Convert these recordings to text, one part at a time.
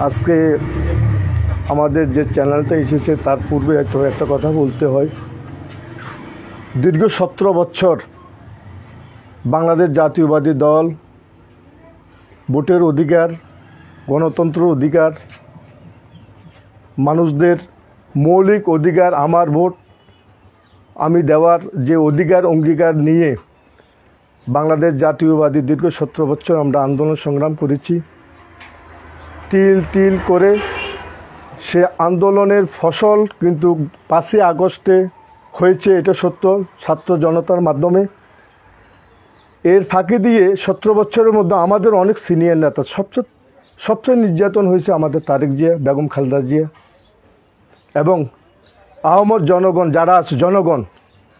আজকে আমাদের যে চ্যানেলটা এসেছে তার পূর্বে একটা কথা বলতে হয়। দীর্ঘ 17 বছর বাংলাদেশ জাতীয়বাদী দল ভোটের অধিকার, গণতন্ত্র অধিকার, মানুষদের মৌলিক অধিকার, আমার ভোট আমি দেওয়ার যে অধিকার অঙ্গীকার নিয়ে বাংলাদেশ জাতীয়বাদী দীর্ঘ 17 বছর আমরা আন্দোলন সংগ্রাম করেছি। তিল তিল করে সে আন্দোলনের ফসল কিন্তু 5ই আগস্টে হয়েছে, এটা সত্য, ছাত্র জনতার মাধ্যমে। এর ফাঁকি দিয়ে 17 বছরের মধ্যে আমাদের অনেক সিনিয়র নেতা, সবচেয়ে নির্যাতন হয়েছে আমাদের তারেক জিয়া, বেগম খালেদা জিয়া এবং আহমদ জনগণ যারা আছে,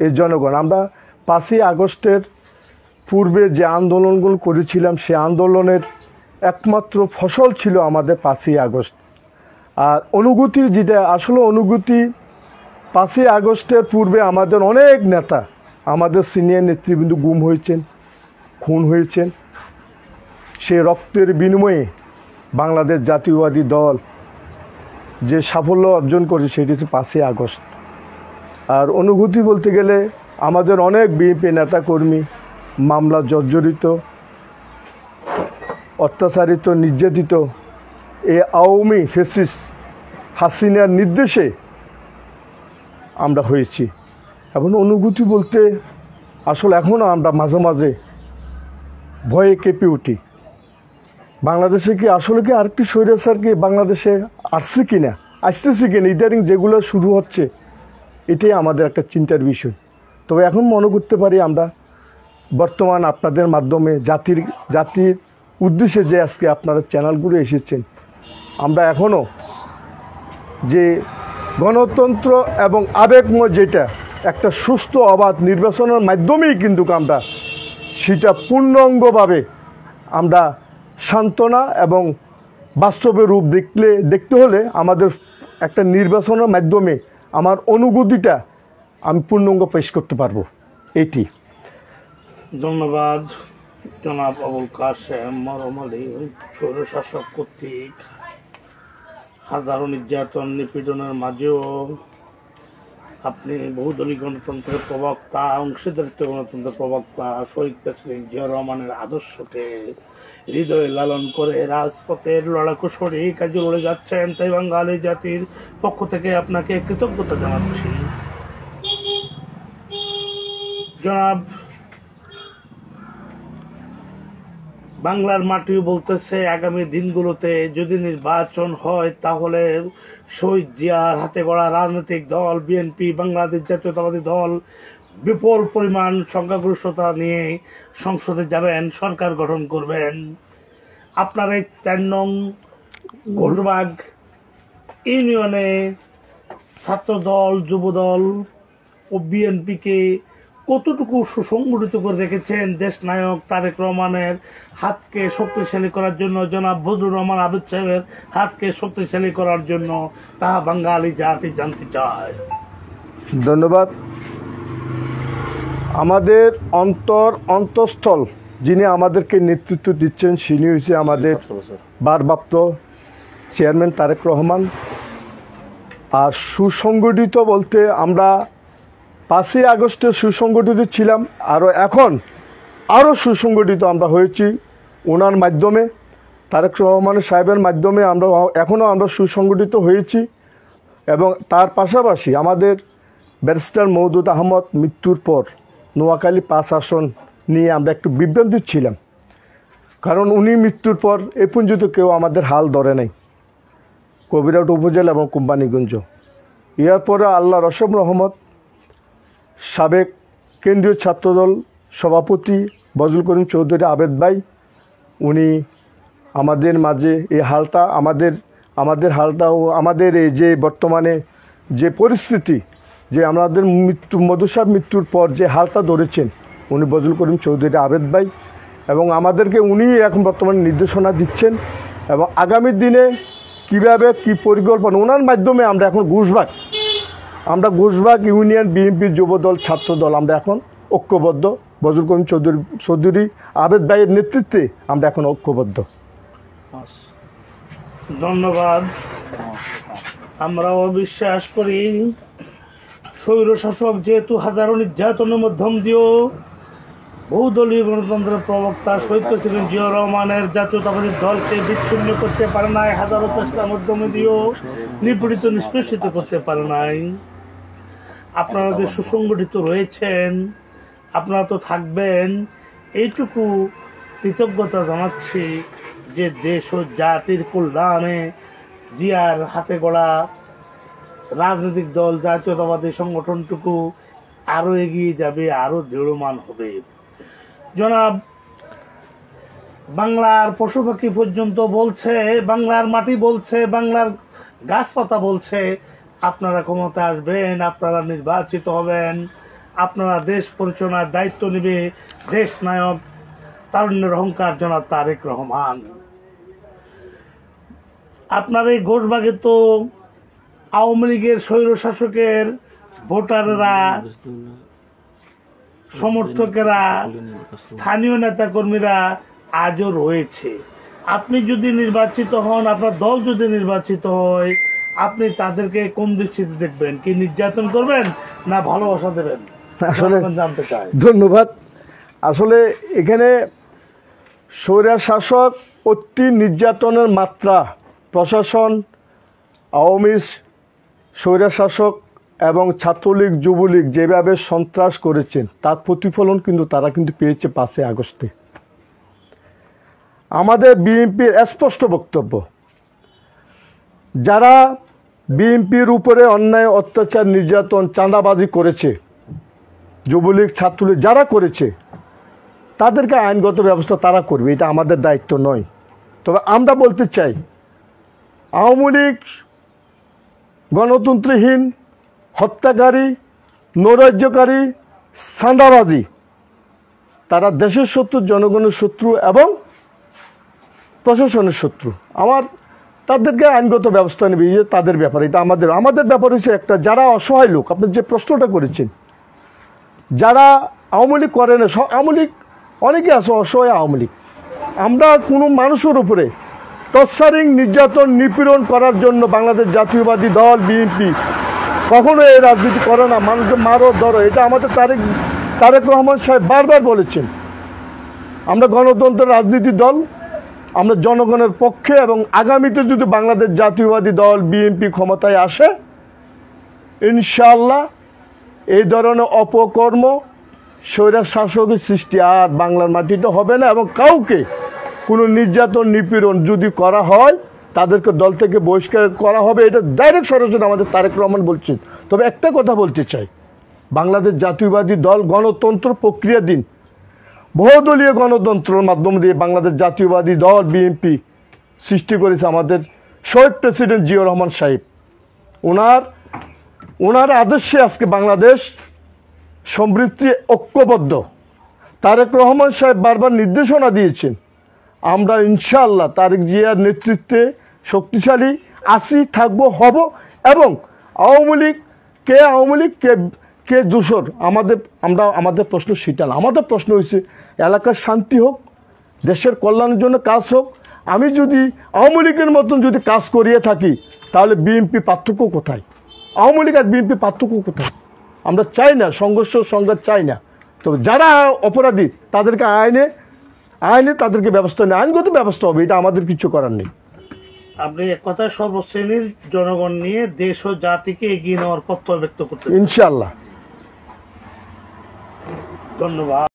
এই জনগণ আমরা 5ই আগস্টের পূর্বে যে আন্দোলনগুলো করেছিলাম সে আন্দোলনের একমাত্র ফসল ছিল আমাদের 5ই আগস্ট। আর অনুভূতি যেটা আসলে অনুভূতি, 5ই আগস্টের পূর্বে আমাদের অনেক নেতা, আমাদের সিনিয়র নেতৃবৃন্দ গুম হয়েছেন, খুন হয়েছেন। সে রক্তের বিনিময়ে বাংলাদেশ জাতীয়বাদী দল যে সাফল্য অর্জন করে সেটি হচ্ছে 5ই আগস্ট। আর অনুভূতি বলতে গেলে আমাদের অনেক বিএনপি নেতাকর্মী মামলা জর্জরিত, অত্যাচারিত, নির্যাতিত এই আওয়ামী ফ্যাসিস্ট হাসিনার নির্দেশে আমরা হয়েছি। এবং অনুভূতি বলতে আসলে এখনও আমরা মাঝে মাঝে ভয়ে কেঁপে উঠি। বাংলাদেশে কি আসলে কি আরেকটি স্বৈরাচার কি বাংলাদেশে আসছে কিনা, আসতেছে কিনা, ইদারিং যেগুলো শুরু হচ্ছে এটাই আমাদের একটা চিন্তার বিষয়। তবে এখন মনে করতে পারি আমরা বর্তমান আপনাদের মাধ্যমে জাতির উদ্দেশ্যে যে আজকে আপনারা চ্যানেলগুলো এসেছেন, আমরা এখনও যে গণতন্ত্র এবং আবেগময় যেটা একটা সুস্থ অবাধ নির্বাচনের মাধ্যমেই কিন্তু আমরা সেটা পূর্ণাঙ্গভাবে আমরা সান্ত্বনা এবং বাস্তবে রূপ দেখতে হলে আমাদের একটা নির্বাচনের মাধ্যমে আমার অনুভূতিটা আমি পূর্ণাঙ্গ পেশ করতে পারবো। এটি ধন্যবাদ জনাব আবুল কাশেম মরম আলী। স্বৈরশাসক কর্তৃক হাজারো নির্যাতন নিপীড়নের মাঝেও আপনি বহুদলীয় গণতন্ত্রের প্রবক্তা, অংশীদারিত্ব গণতন্ত্রের প্রবক্তা, শহীদ প্রেসিডেন্ট জিয়াউর রহমানের আদর্শকে হৃদয়ে লালন করে রাজপথের লড়াকু সরে কাজে লড়ে যাচ্ছেন, তাই বাঙালি জাতির পক্ষ থেকে আপনাকে কৃতজ্ঞতা জানাচ্ছি। জনাব, বাংলার মাটিও বলতেছে আগামী দিনগুলোতে যদি নির্বাচন হয় তাহলে শহীদ জিয়ার হাতে গড়া রাজনৈতিক দল বিএনপি, বাংলাদেশ জাতীয়তাবাদী দল বিপুল পরিমাণ সংখ্যাগরিষ্ঠতা নিয়ে সংসদে যাবেন, সরকার গঠন করবেন। আপনার এই 4 নং গোলবাগ ইউনিয়নে ছাত্রদল, যুবদল ও বিএনপিকে কতটুকু সুসংগঠিত করে রেখেছেন দেশ নায়ক তারেক রহমানের হাতকে শক্তিশালী করার জন্য, জনাব ফজলুর রহমান আবেদ সাহেবের হাতকে শক্তিশালী করার জন্য, তা বাঙালি জাতি জানতে চায়। ধন্যবাদ। আমাদের অন্তঃস্থল যিনি আমাদেরকে নেতৃত্ব দিচ্ছেন তিনি হচ্ছে আমাদের ভারপ্রাপ্ত চেয়ারম্যান তারেক রহমান। আর সুসংগঠিত বলতে আমরা 5ই আগস্টে সুসংগঠিত ছিলাম, এখন আরও সুসংগঠিত আমরা হয়েছি ওনার মাধ্যমে, তারেক রহমান সাহেবের মাধ্যমে এখনও আমরা সুসংগঠিত হয়েছি। এবং তার পাশাপাশি আমাদের ব্যারিস্টার মওদুদ আহমদ মৃত্যুর পর নোয়াখালী 5 আসন নিয়ে আমরা একটু বিভ্রান্তি ছিলাম, কারণ উনি মৃত্যুর পর এ পর্যন্ত কেউ আমাদের হাল ধরে নাই, কবিরহাট উপজেলা এবং কোম্পানিগঞ্জ। এর পরে আল্লাহ রসম রহমত সাবেক কেন্দ্রীয় ছাত্রদল সভাপতি বজলুল করিম চৌধুরী আবেদ ভাই, উনি আমাদের মাঝে এই হালটা আমাদের হালটাও আমাদের এই যে বর্তমানে যে পরিস্থিতি, যে আমাদের মধুসাব মৃত্যুর পর যে হালটা ধরেছেন উনি বজলুল করিম চৌধুরী আবেদ ভাই, এবং আমাদেরকে উনি এখন বর্তমানে নির্দেশনা দিচ্ছেন। এবং আগামী দিনে কীভাবে কী পরিকল্পনা ওনার মাধ্যমে আমরা এখন ঘোষবাগ ইউনিয়ন বিএনপি যুবদল ছাত্রদল আমরা এখন ঐক্যবদ্ধ, বজলুল করিম চৌধুরী আবেদ ভাইয়ের নেতৃত্বে আমরা এখন ঐক্যবদ্ধ। ধন্যবাদ। আমরাও বিশ্বাস করি স্বৈর শাসক যেহেতু হাজারো নির্যাতনের মধ্যম দিয়েও বহুদলীয় গণতন্ত্রের প্রবক্তা শহীদ প্রেসিডেন্ট জিয়াউর রহমানের জাতীয়তাবাদী দলকে বিচ্ছিন্ন করতে পারে নাই, হাজারো চেষ্টার মাধ্যমে দিয়েও নিপীড়িত নিষ্পেষিত করতে পারে নাই। আপনারা যে সুসংগঠিত রয়েছেন, আপনারা তো থাকবেন, এইটুকু কৃতজ্ঞতা জানাচ্ছি যে দেশ ও জাতির কল্যাণে জিয়ার হাতে গড়া রাজনৈতিক দল জাতীয়তাবাদী সংগঠনটুকু আরো এগিয়ে যাবে, আরো দৃঢ়মান হবে। জনাব, বাংলার পশু পাখি পর্যন্ত বলছে, বাংলার মাটি বলছে, বাংলার গাছপাতা বলছে আপনারা ক্ষমতা আসবেন, আপনারা নির্বাচিত হবেন, আপনারা দেশ পরিচালনার দায়িত্ব নেবে দেশ নায়ক তারুণ্যের অহংকার জনাব তারেক রহমান। আপনার এই ঘোষবাগে তো আওয়ামী লীগের স্বৈর শাসকের ভোটাররা, সমর্থকেরা, স্থানীয় নেতাকর্মীরা আজও রয়েছে। আপনি যদি নির্বাচিত হন, আপনার দল যদি নির্বাচিত হয়, আপনি তাদেরকে কোন দৃষ্টিতে দেখবেন? কি নির্যাতন করবেন না ভালোবাসা দেবেন? আসলে জানতে চাই। ধন্যবাদ। আসলে এখানে স্বৈর শাসক অতি নির্যাতনের মাত্রা, প্রশাসন, আওয়ামী স্বৈর শাসক এবং ছাত্রলীগ যুবলীগ যেভাবে সন্ত্রাস করেছেন তার প্রতিফলন কিন্তু তারা কিন্তু পেয়েছে 5 আগস্টে। আমাদের বিএনপির স্পষ্ট বক্তব্য, যারা বিএনপির উপরে অন্যায় অত্যাচার নির্যাতন চাঁদাবাজি করেছে, যুবলীগ ছাত্রলীগ যারা করেছে, তাদেরকে আইনগত ব্যবস্থা তারা করবে, এটা আমাদের দায়িত্ব নয়। তবে আমরা বলতে চাই, আওয়ামী লীগ গণতন্ত্রহীন, হত্যাকারী, নৈরাজ্যকারী, চাঁদাবাজি, তারা দেশের শত্রু, জনগণের শত্রু এবং প্রশাসনের শত্রু। তাদেরকে আইনগত ব্যবস্থা নেবে, যে তাদের ব্যাপার, এটা আমাদের ব্যাপার হচ্ছে একটা, যারা অসহায় লোক, আপনি যে প্রশ্নটা করেছেন, যারা আওয়ামী লীগ করে না, আওয়ামী লীগ অনেকে আছে অসহায় আওয়ামী লীগ, আমরা কোনো মানুষের উপরে টর্চারিং, নির্যাতন, নিপীড়ন করার জন্য বাংলাদেশ জাতীয়বাদী দল বিএনপি কখনো এই রাজনীতি করে না। মানুষকে মারো ধরো, এটা আমাদের তারেক রহমান সাহেব বারবার বলেছেন। আমরা গণতন্ত্রের রাজনীতি দল, আমরা জনগণের পক্ষে, এবং আগামীতে যদি বাংলাদেশ জাতীয়বাদী দল বিএনপি ক্ষমতায় আসে, ইনশাআল্লাহ এই ধরনের অপকর্ম, স্বৈর শাসকের সৃষ্টি আর বাংলার মাটিতে হবে না, এবং কাউকে কোনো নির্যাতন নিপীড়ন যদি করা হয় তাদেরকে দল থেকে বহিষ্কার করা হবে, এটা ডাইরেক্ট সরাসরি আমাদের তারেক রহমান বলছেন। তবে একটা কথা বলতে চাই, বাংলাদেশ জাতীয়বাদী দল গণতন্ত্র প্রক্রিয়াধীন বহুদলীয় গণতন্ত্রের মাধ্যম দিয়ে বাংলাদেশ জাতীয়বাদী দল বিএনপি সৃষ্টি করেছে আমাদের শহীদ প্রেসিডেন্ট জিয়াউর রহমান সাহেব। ওনার আদর্শে আজকে বাংলাদেশ সমৃদ্ধি ঐক্যবদ্ধ। তারেক রহমান সাহেব বারবার নির্দেশনা দিয়েছেন, আমরা ইনশাআল্লাহ তারেক জিয়ার নেতৃত্বে শক্তিশালী আছি, থাকবো, হব, এবং আওয়ামী লীগ কে দোষর আমাদের প্রশ্ন সেটা না। আমাদের প্রশ্ন হয়েছে এলাকার শান্তি হোক, দেশের কল্যাণের জন্য কাজ হোক। আমি যদি আওয়ামী লীগের মতন যদি কাজ করিয়ে থাকি, তাহলে বিএনপি পার্থক্য কোথায়? আওয়ামী লীগ আর বিএনপি পার্থক্য কোথায়? আমরা চাই না সংঘাত চাই না। তবে যারা অপরাধী তাদেরকে আইনে তাদেরকে ব্যবস্থা নেই, আইনগত ব্যবস্থা হবে, এটা আমাদের কিছু করার নেই। আপনি এক কথায় সর্বশ্রেণীর জনগণ নিয়ে দেশ ও জাতিকে এগিয়ে নেওয়ার প্রত্যয় ব্যক্ত করতে, ইনশাআল্লাহ। ধন্যবাদ।